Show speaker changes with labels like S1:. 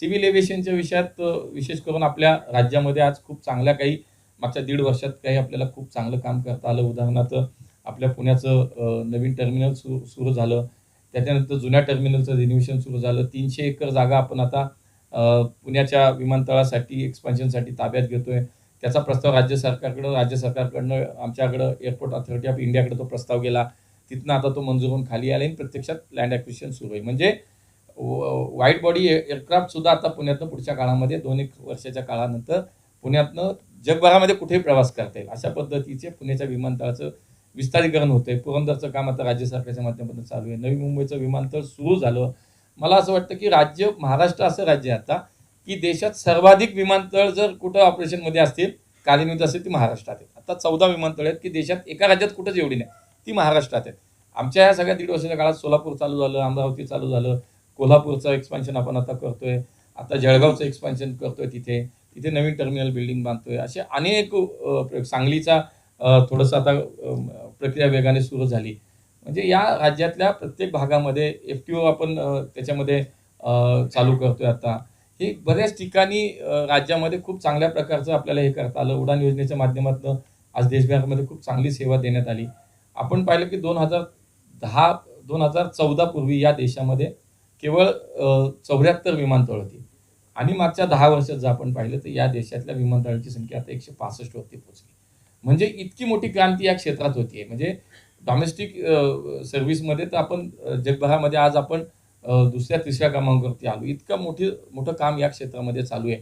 S1: Civil एव्हिएशनच्या विषयात विशेष करून आपल्या राज्यामध्ये आज खूप चांगल्या काही मागच्या 1.5 वर्षात काही आपल्याला खूप चांगलं काम करता आलं. उदाहरणार्थ आपल्या पुण्याचं नवीन टर्मिनल सुरू झालं. त्याच्यानंतर जुन्या टर्मिनलचं रिनोव्हेशन सुरू झालं. 300 एकर जागा आपण आता पुण्याच्या विमानतळासाठी एक्सपान्शनसाठी ताब्यात घेतोय. त्याचा प्रस्ताव राज्य सरकारकडनं आमच्याकडं एअरपोर्ट अथॉरिटी ऑफ इंडियाकडे तो प्रस्ताव गेला. तिथनं आता तो मंजूर होऊन खाली आला आणि प्रत्यक्षात लँड ॲक्विजिशन सुरू आहे. म्हणजे वाईड बॉडी एअरक्राफ्ट सुद्धा आता पुण्यातनं पुढच्या काळामध्ये 2-1 वर्षाच्या काळानंतर पुण्यातनं जगभरामध्ये कुठेही प्रवास करता येईल अशा पद्धतीचे पुण्याच्या विमानतळाचं विस्तारीकरण होतंय. पुरंदरचं काम आता राज्य सरकारच्या माध्यमातून चालू आहे. नवी मुंबईचं विमानतळ सुरू झालं. मला असं वाटतं की महाराष्ट्र असं राज्य आहे आता की देशात सर्वाधिक विमानतळ जर कुठं ऑपरेशनमध्ये असतील, कार्यान्वित असेल ती महाराष्ट्रात आहेत. आता 14 विमानतळ आहेत की देशात एका राज्यात कुठंच एवढी नाही, ती महाराष्ट्रात आहेत. आमच्या ह्या सगळ्या 1.5 वर्षाच्या काळात सोलापूर चालू झालं, अमरावती चालू झालं, कोल्हापूरचं एक्सपान्शन आपण आता करतोय, आता जळगावचं एक्सपान्शन करतोय, तिथे तिथे नवीन टर्मिनल बिल्डिंग बांधतोय. असे अनेक सांगलीचा थोडंसं आता प्रक्रिया वेगाने सुरू झाली. म्हणजे या राज्यातल्या प्रत्येक भागामध्ये FTO आपण त्याच्यामध्ये चालू करतोय आता. हे बऱ्याच ठिकाणी राज्यामध्ये खूप चांगल्या प्रकारचं आपल्याला हे करता आलं. उडान योजनेच्या माध्यमातून आज देशभरामध्ये खूप चांगली सेवा देण्यात आली. आपण पाहिलं की 2014 पूर्वी या देशामध्ये केवळ 74 विमानतळ होती आणि मागच्या 10 वर्षात जर आपण पाहिलं तर या देशातल्या विमानतळांची संख्या आता 165 वरती पोहोचली. म्हणजे इतकी मोठी क्रांती या क्षेत्रात होतीये. म्हणजे डोमेस्टिक सर्व्हिसमध्ये तर आपण जगभरामध्ये आज आपण दुसऱ्या-तिसऱ्या क्रमांकावरती आलो. इतकं मोठं काम या क्षेत्रामध्ये चालू आहे.